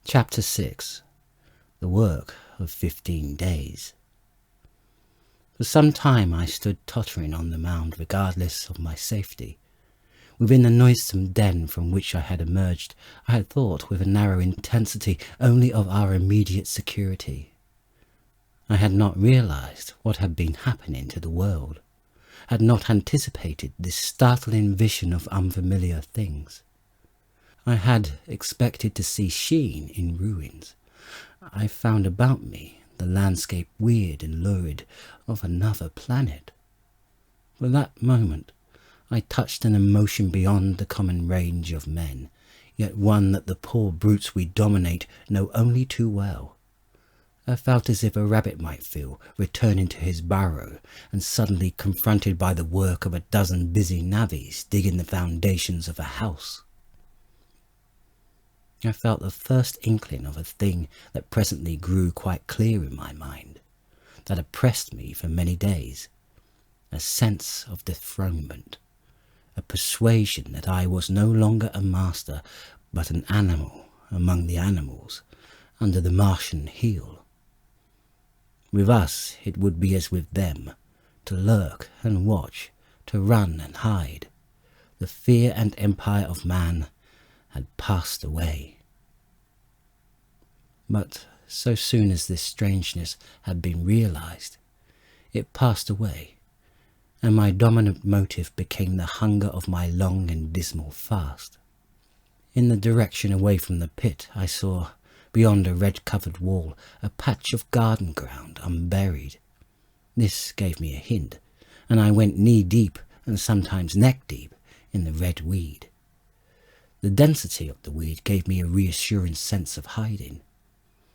Chapter 6. The Work of 15 Days. For some time I stood tottering on the mound regardless of my safety. Within the noisome den from which I had emerged, I had thought with a narrow intensity only of our immediate security. I had not realized what had been happening to the world, had not anticipated this startling vision of unfamiliar things. I had expected to see sheen in ruins. I found about me the landscape weird and lurid of another planet. For that moment, I touched an emotion beyond the common range of men, yet one that the poor brutes we dominate know only too well. I felt as if a rabbit might feel returning to his burrow and suddenly confronted by the work of a dozen busy navvies digging the foundations of a house. I felt the first inkling of a thing that presently grew quite clear in my mind, that oppressed me for many days, a sense of dethronement, a persuasion that I was no longer a master, but an animal among the animals, under the Martian heel. With us it would be as with them, to lurk and watch, to run and hide. The fear and empire of man had passed away. But so soon as this strangeness had been realized, it passed away, and my dominant motive became the hunger of my long and dismal fast. In the direction away from the pit I saw, beyond a red-covered wall, a patch of garden ground unburied. This gave me a hint, and I went knee-deep and sometimes neck-deep in the red weed. The density of the weed gave me a reassuring sense of hiding.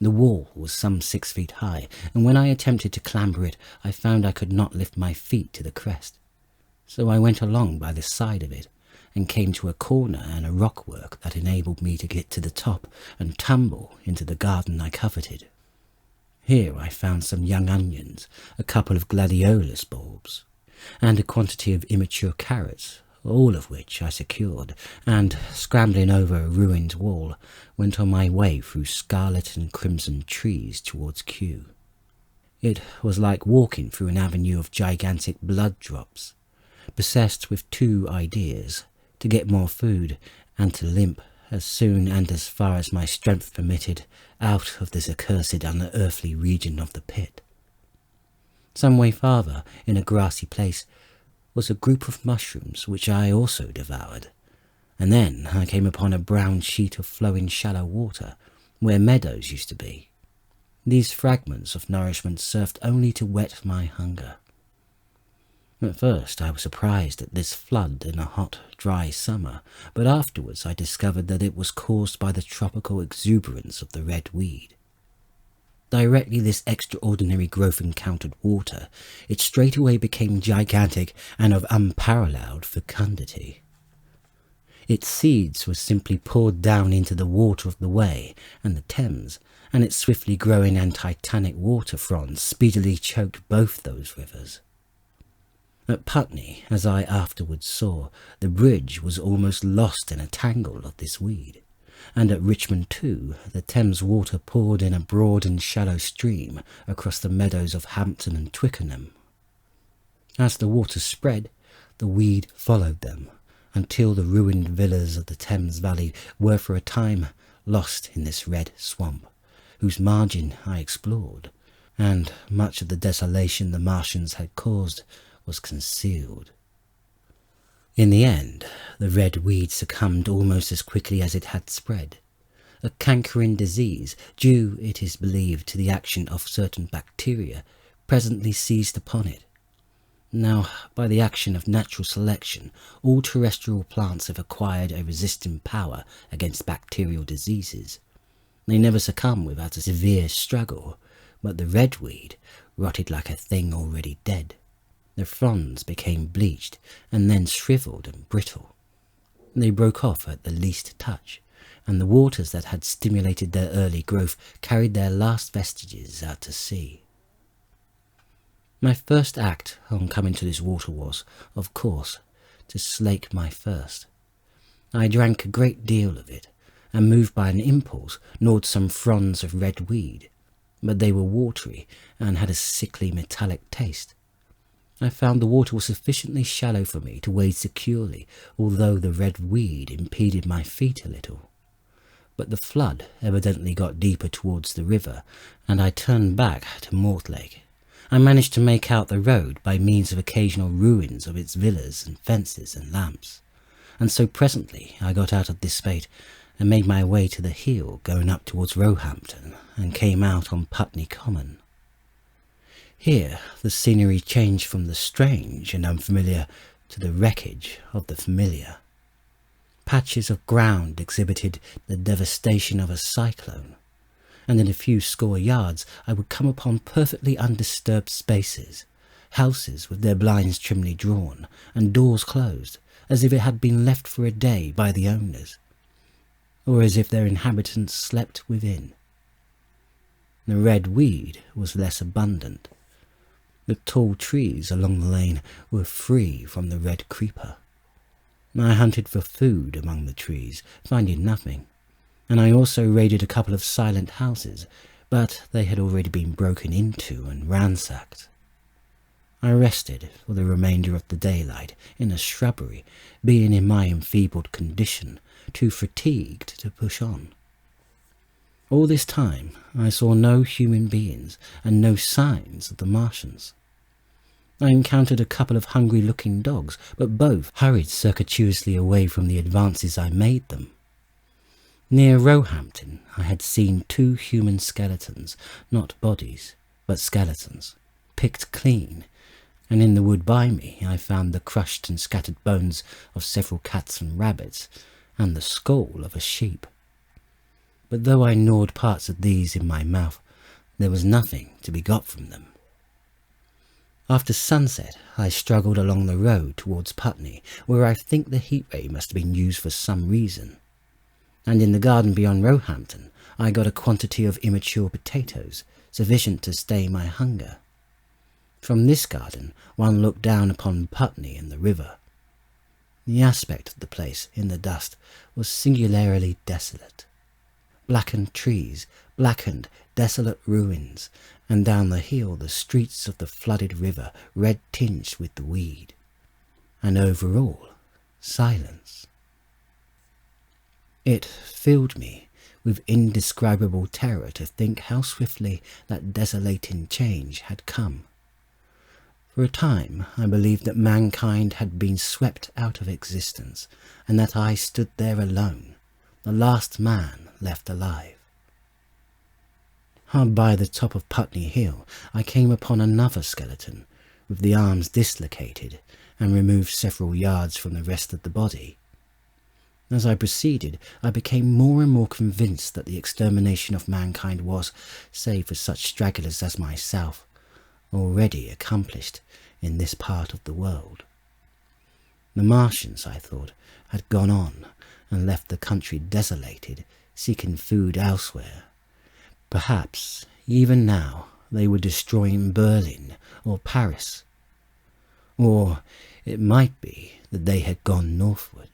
The wall was some 6 feet high, and when I attempted to clamber it, I found I could not lift my feet to the crest. So I went along by the side of it, and came to a corner and a rockwork that enabled me to get to the top and tumble into the garden I coveted. Here I found some young onions, a couple of gladiolus bulbs, and a quantity of immature carrots, all of which I secured, and, scrambling over a ruined wall, went on my way through scarlet and crimson trees towards Kew. It was like walking through an avenue of gigantic blood drops, possessed with two ideas, to get more food, and to limp, as soon and as far as my strength permitted, out of this accursed unearthly region of the pit. Some way farther, in a grassy place, was a group of mushrooms which I also devoured, and then I came upon a brown sheet of flowing shallow water, where meadows used to be. These fragments of nourishment served only to whet my hunger. At first I was surprised at this flood in a hot, dry summer, but afterwards I discovered that it was caused by the tropical exuberance of the red weed. Directly this extraordinary growth encountered water, it straightway became gigantic and of unparalleled fecundity. Its seeds were simply poured down into the water of the Wey and the Thames, and its swiftly growing and titanic water fronds speedily choked both those rivers. At Putney, as I afterwards saw, the bridge was almost lost in a tangle of this weed, and at Richmond too, the Thames water poured in a broad and shallow stream across the meadows of Hampton and Twickenham. As the waters spread, the weed followed them, until the ruined villas of the Thames valley were for a time lost in this red swamp, whose margin I explored, and much of the desolation the Martians had caused was concealed. In the end, the red weed succumbed almost as quickly as it had spread. A cankering disease, due, it is believed, to the action of certain bacteria, presently seized upon it. Now, by the action of natural selection, all terrestrial plants have acquired a resisting power against bacterial diseases. They never succumb without a severe struggle, but the red weed rotted like a thing already dead. The fronds became bleached, and then shriveled and brittle. They broke off at the least touch, and the waters that had stimulated their early growth carried their last vestiges out to sea. My first act on coming to this water was, of course, to slake my thirst. I drank a great deal of it, and moved by an impulse, gnawed some fronds of red weed, but they were watery and had a sickly metallic taste. I found the water was sufficiently shallow for me to wade securely, although the red weed impeded my feet a little. But the flood evidently got deeper towards the river, and I turned back to Mortlake. I managed to make out the road by means of occasional ruins of its villas and fences and lamps, and so presently I got out of this spate and made my way to the hill going up towards Roehampton, and came out on Putney Common. Here the scenery changed from the strange and unfamiliar to the wreckage of the familiar. Patches of ground exhibited the devastation of a cyclone, and in a few score yards I would come upon perfectly undisturbed spaces, houses with their blinds trimly drawn and doors closed, as if it had been left for a day by the owners, or as if their inhabitants slept within. The red weed was less abundant. The tall trees along the lane were free from the red creeper. I hunted for food among the trees, finding nothing, and I also raided a couple of silent houses, but they had already been broken into and ransacked. I rested for the remainder of the daylight in a shrubbery, being in my enfeebled condition too fatigued to push on. All this time I saw no human beings and no signs of the Martians. I encountered a couple of hungry-looking dogs, but both hurried circuitously away from the advances I made them. Near Roehampton I had seen 2 human skeletons, not bodies, but skeletons, picked clean, and in the wood by me I found the crushed and scattered bones of several cats and rabbits, and the skull of a sheep. But though I gnawed parts of these in my mouth, there was nothing to be got from them. After sunset I struggled along the road towards Putney, where I think the heat ray must have been used for some reason, and in the garden beyond Roehampton I got a quantity of immature potatoes, sufficient to stay my hunger. From this garden one looked down upon Putney and the river. The aspect of the place in the dusk was singularly desolate. Blackened trees, blackened, desolate ruins, and down the hill the streets of the flooded river red-tinged with the weed, and over all, silence. It filled me with indescribable terror to think how swiftly that desolating change had come. For a time I believed that mankind had been swept out of existence, and that I stood there alone, the last man left alive. Hard by the top of Putney Hill I came upon another skeleton, with the arms dislocated and removed several yards from the rest of the body. As I proceeded, I became more and more convinced that the extermination of mankind was, save for such stragglers as myself, already accomplished in this part of the world. The Martians, I thought, had gone on and left the country desolated, seeking food elsewhere. Perhaps, even now, they were destroying Berlin or Paris. Or it might be that they had gone northward.